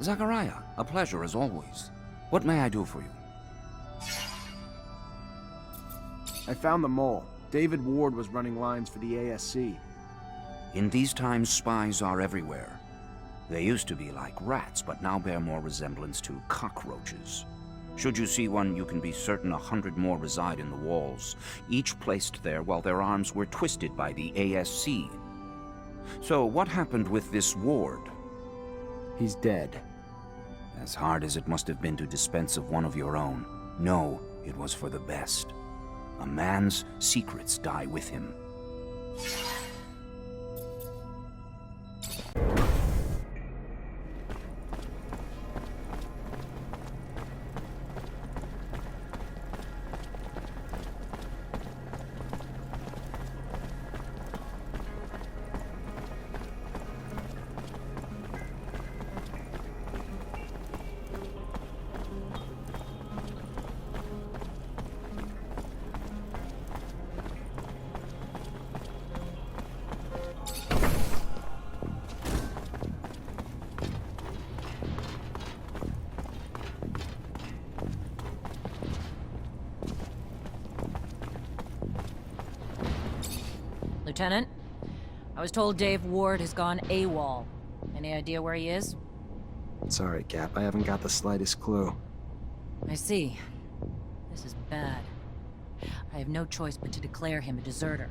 Zachariah, a pleasure as always. What may I do for you? I found the mole. David Ward was running lines for the ASC. In these times, spies are everywhere. They used to be like rats, but now bear more resemblance to cockroaches. Should you see one, you can be certain 100 more reside in the walls, each placed there while their arms were twisted by the ASC. So, what happened with this Ward? He's dead. As hard as it must have been to dispense of one of your own, no, it was for the best. A man's secrets die with him. Lieutenant, I was told Dave Ward has gone AWOL. Any idea where he is? Sorry, Cap. I haven't got the slightest clue. I see. This is bad. I have no choice but to declare him a deserter.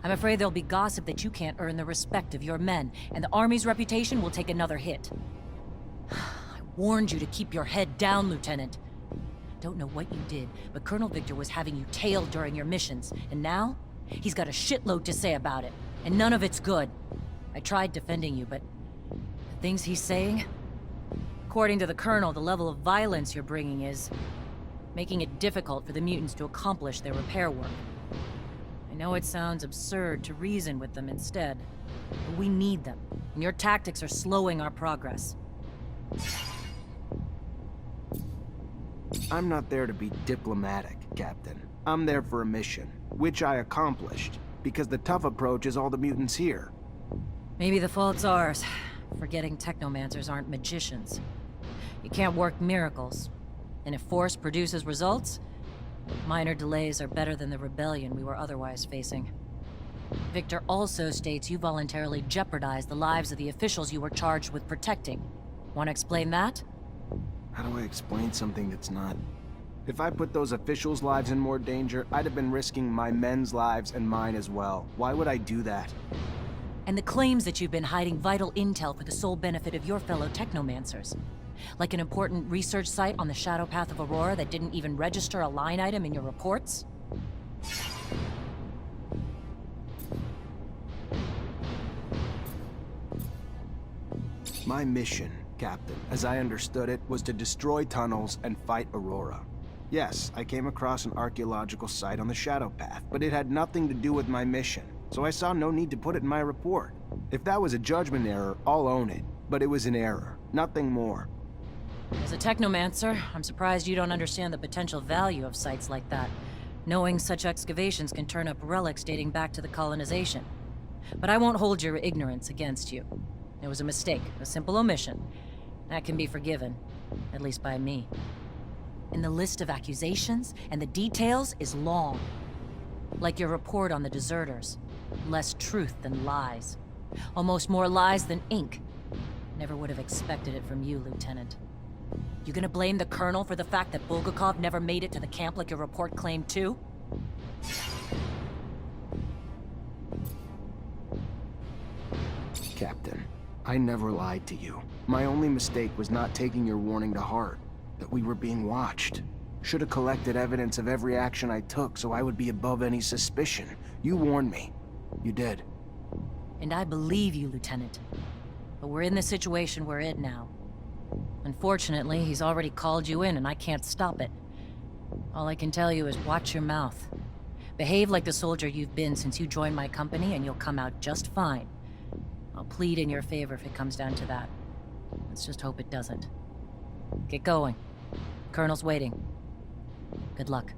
I'm afraid there'll be gossip that you can't earn the respect of your men, and the Army's reputation will take another hit. I warned you to keep your head down, Lieutenant. Don't know what you did, but Colonel Victor was having you tailed during your missions, and now he's got a shitload to say about it, and none of it's good. I tried defending you, but the things he's saying... According to the Colonel, the level of violence you're bringing is making it difficult for the mutants to accomplish their repair work. I know it sounds absurd to reason with them instead, but we need them, and your tactics are slowing our progress. I'm not there to be diplomatic, Captain. I'm there for a mission, which I accomplished, because the tough approach is all the mutants here. Maybe the fault's ours, forgetting technomancers aren't magicians. You can't work miracles, and if force produces results, minor delays are better than the rebellion we were otherwise facing. Victor also states you voluntarily jeopardized the lives of the officials you were charged with protecting. Want to explain that? How do I explain something that's not? If I put those officials' lives in more danger, I'd have been risking my men's lives and mine as well. Why would I do that? And the claims that you've been hiding vital intel for the sole benefit of your fellow technomancers. Like an important research site on the shadow path of Aurora that didn't even register a line item in your reports? My mission, Captain, as I understood it, was to destroy tunnels and fight Aurora. Yes, I came across an archaeological site on the shadow path, but it had nothing to do with my mission, so I saw no need to put it in my report. If that was a judgment error, I'll own it, but it was an error, nothing more. As a technomancer, I'm surprised you don't understand the potential value of sites like that, knowing such excavations can turn up relics dating back to the colonization. But I won't hold your ignorance against you. It was a mistake, a simple omission. That can be forgiven, at least by me. And the list of accusations and the details is long. Like your report on the deserters. Less truth than lies. Almost more lies than ink. Never would have expected it from you, Lieutenant. You gonna blame the Colonel for the fact that Bulgakov never made it to the camp like your report claimed too? Captain, I never lied to you. My only mistake was not taking your warning to heart. That we were being watched. Should have collected evidence of every action I took so I would be above any suspicion. You warned me. You did. And I believe you, Lieutenant. But we're in the situation we're in now. Unfortunately, he's already called you in and I can't stop it. All I can tell you is watch your mouth. Behave like the soldier you've been since you joined my company and you'll come out just fine. I'll plead in your favor if it comes down to that. Let's just hope it doesn't. Get going. Colonel's waiting. Good luck.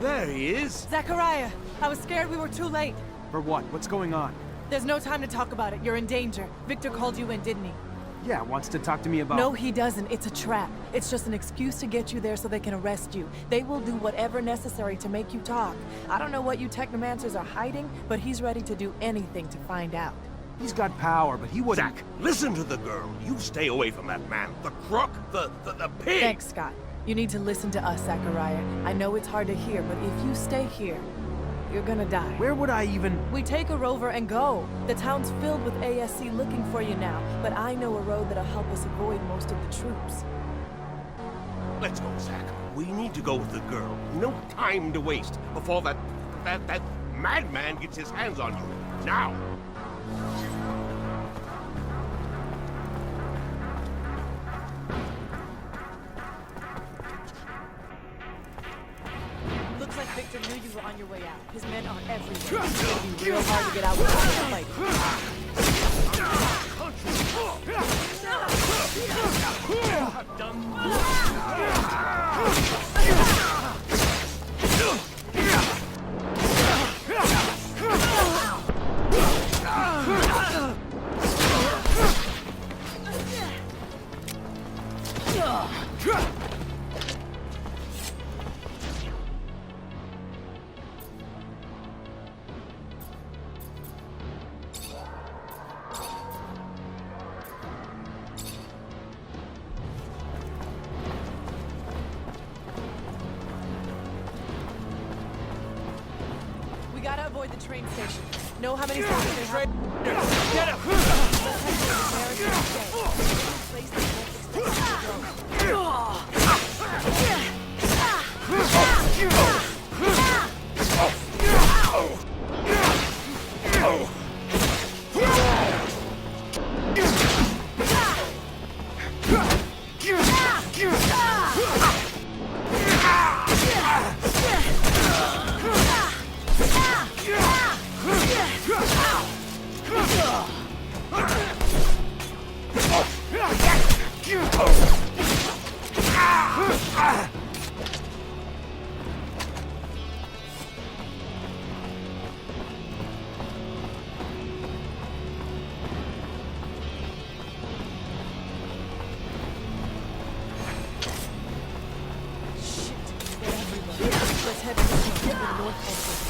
There he is. Zachariah, I was scared we were too late. For what? What's going on? There's no time to talk about it. You're in danger. Victor called you in, didn't he? Yeah, wants to talk to me about... No, he doesn't. It's a trap. It's just an excuse to get you there so they can arrest you. They will do whatever necessary to make you talk. I don't know what you technomancers are hiding, but he's ready to do anything to find out. He's got power, but he wouldn't... Zach, listen to the girl. You stay away from that man. The crook, the pig. Thanks, Scott. You need to listen to us, Zachariah. I know it's hard to hear, but if you stay here, you're gonna die. Where would I even... We take a rover and go. The town's filled with ASC looking for you now, but I know a road that'll help us avoid most of the troops. Let's go, Zach. We need to go with the girl. No time to waste before that madman gets his hands on you. Now! Looks like Victor knew you were on your way out. His men are everywhere. It'll be real hard to get out without fighting. We gotta avoid the train station. Know how many stations they have? Get him! Let's head to the American State. Place they won't expect us to go. Let's head to the north exit.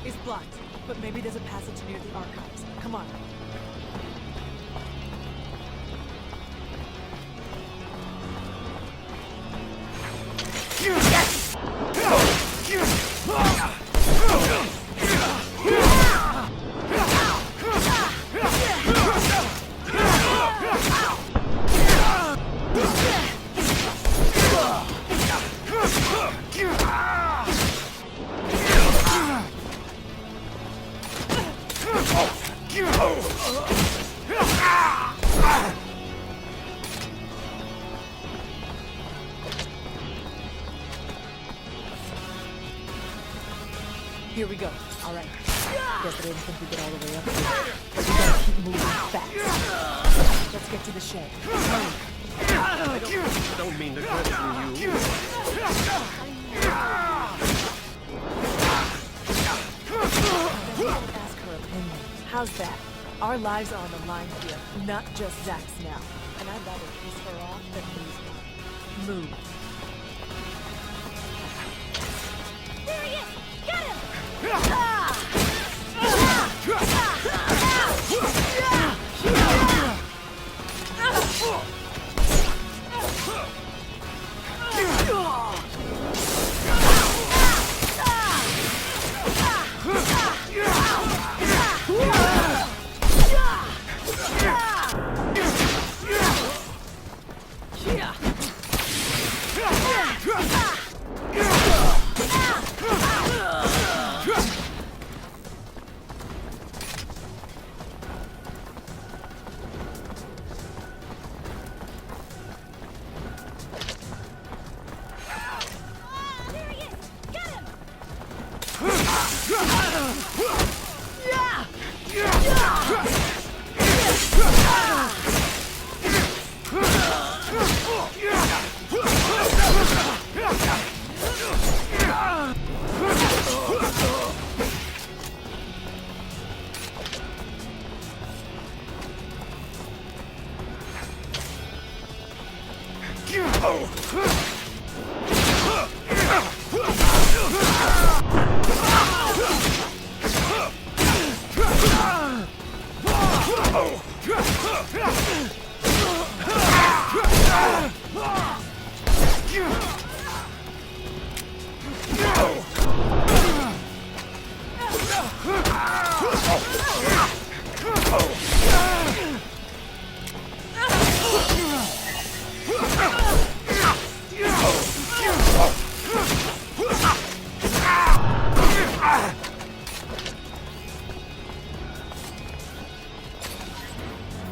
It's blocked, but maybe there's a passage near the archives. Come on. Here we go. All right. Guess I didn't think we'd get all the way up here. But we gotta keep moving fast. Let's get to the shed. I don't mean to question you. Ask her opinion. How's that? Our lives are on the line here, not just Zach's now. And I'd rather piss her off than lose her. Move. There he is! Get him!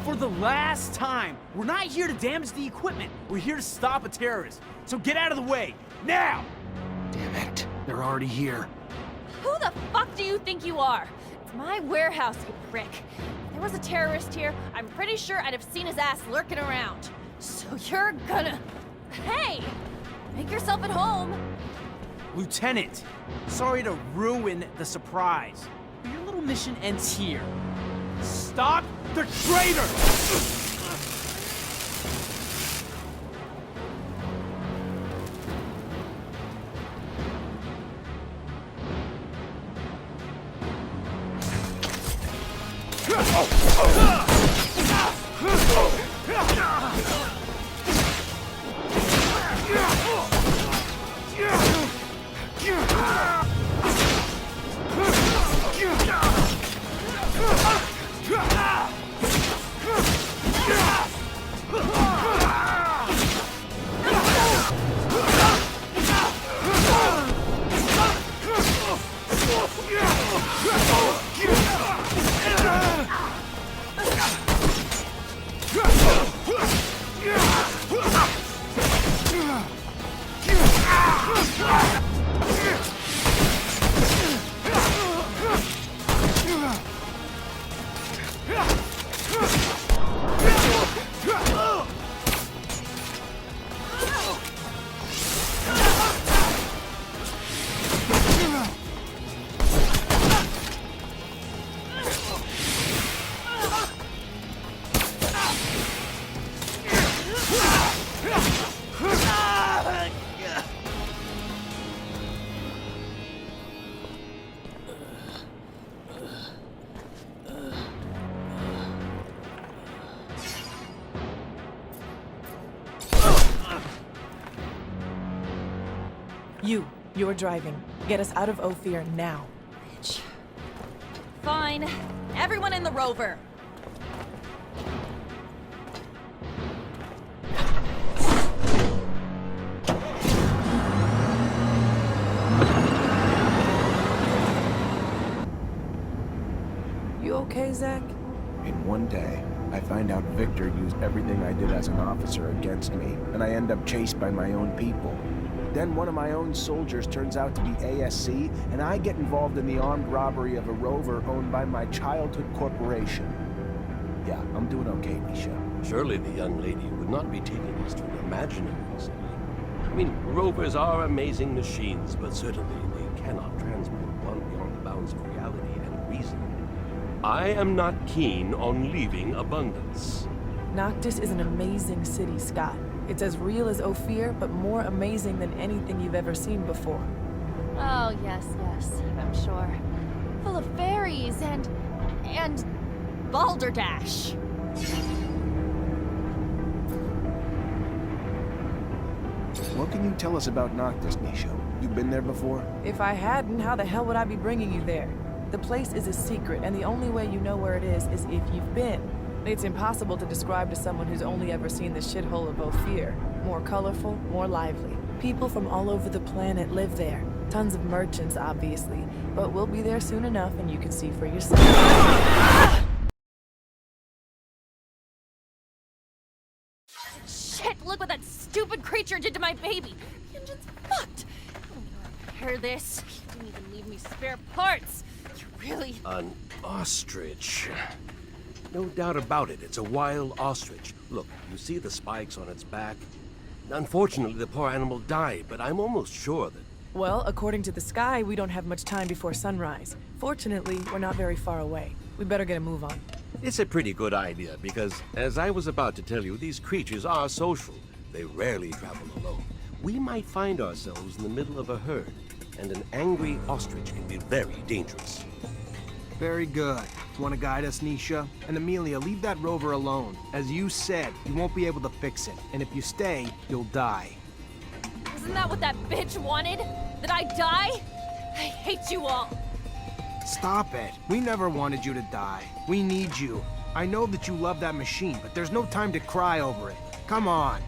For the last time, we're not here to damage the equipment. We're here to stop a terrorist. So get out of the way, now! Damn it. They're already here. Who the fuck do you think you are? It's my warehouse, you prick. If there was a terrorist here, I'm pretty sure I'd have seen his ass lurking around. So you're gonna... Hey! Make yourself at home. Lieutenant, sorry to ruin the surprise, but your little mission ends here. Stop the traitor! You're driving. Get us out of Ophir now. Bitch. Fine. Everyone in the rover. You okay, Zach? In one day, I find out Victor used everything I did as an officer against me, and I end up chased by my own people. Then one of my own soldiers turns out to be ASC, and I get involved in the armed robbery of a rover owned by my childhood corporation. Yeah, I'm doing okay, Nisha. Surely the young lady would not be taking us to an imaginary city. I mean, rovers are amazing machines, but certainly they cannot transport one beyond the bounds of reality and reason. I am not keen on leaving Abundance. Noctis is an amazing city, Scott. It's as real as Ophir, but more amazing than anything you've ever seen before. Oh, yes, I'm sure. Full of fairies and balderdash. What can you tell us about Noctis, Nisha? You've been there before? If I hadn't, how the hell would I be bringing you there? The place is a secret, and the only way you know where it is if you've been. It's impossible to describe to someone who's only ever seen the shithole of Ophir. More colorful, more lively. People from all over the planet live there. Tons of merchants, obviously. But we'll be there soon enough, and you can see for yourself. Shit, look what that stupid creature did to my baby. The engine's fucked. I don't know how to repair this. You didn't even leave me spare parts. You really... An ostrich. No doubt about it, it's a wild ostrich. Look, you see the spikes on its back? Unfortunately, the poor animal died, but I'm almost sure that... Well, according to the sky, we don't have much time before sunrise. Fortunately, we're not very far away. We better get a move on. It's a pretty good idea, because, as I was about to tell you, these creatures are social. They rarely travel alone. We might find ourselves in the middle of a herd, and an angry ostrich can be very dangerous. Very good. Want to guide us, Nisha? And Amelia, leave that rover alone. As you said, you won't be able to fix it. And if you stay, you'll die. Isn't that what that bitch wanted? That I die? I hate you all. Stop it. We never wanted you to die. We need you. I know that you love that machine, but there's no time to cry over it. Come on.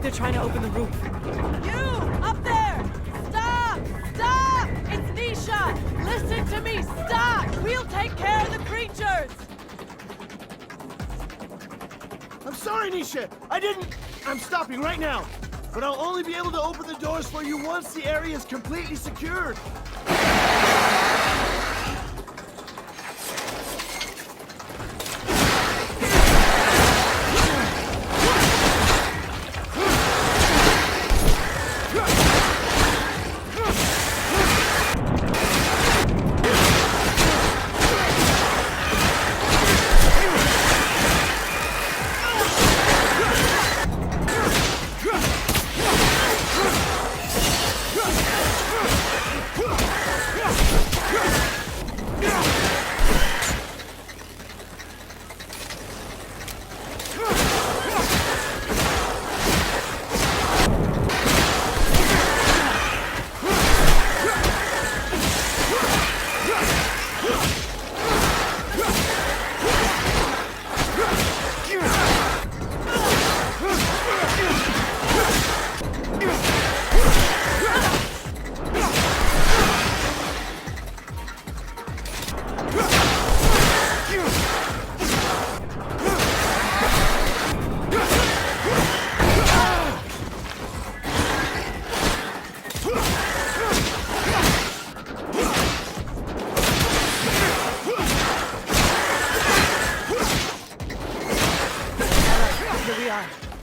They're trying to open the roof. You! Up there! Stop! Stop! It's Nisha! Listen to me! Stop! We'll take care of the creatures! I'm sorry, Nisha. I'm stopping right now. But I'll only be able to open the doors for you once the area is completely secured.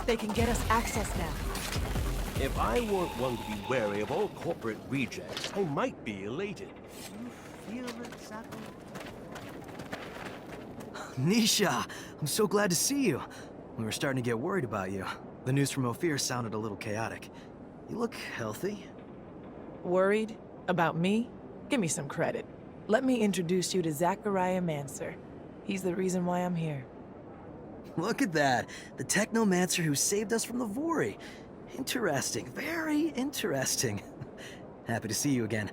They can get us access now. If I weren't one to be wary of all corporate rejects, I might be elated. You feel it, Sacco? Nisha, I'm so glad to see you. We were starting to get worried about you. The news from Ophir sounded a little chaotic. You look healthy. Worried? About me? Give me some credit. Let me introduce you to Zachariah Mancer. He's the reason why I'm here. Look at that. The technomancer who saved us from the Vori. Interesting. Very interesting. Happy to see you again.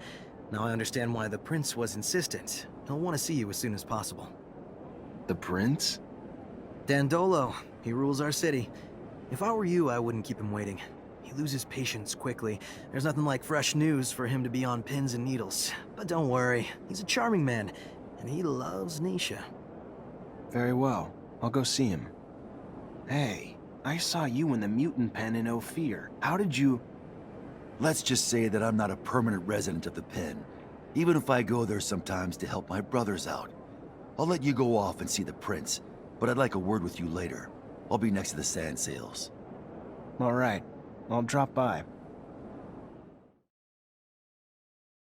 Now I understand why the prince was insistent. He'll want to see you as soon as possible. The prince? Dandolo. He rules our city. If I were you, I wouldn't keep him waiting. He loses patience quickly. There's nothing like fresh news for him to be on pins and needles. But don't worry. He's a charming man. And he loves Nisha. Very well. I'll go see him. Hey, I saw you in the mutant pen in Ophir. How did you... Let's just say that I'm not a permanent resident of the pen, even if I go there sometimes to help my brothers out. I'll let you go off and see the prince, but I'd like a word with you later. I'll be next to the sand sails. All right. I'll drop by.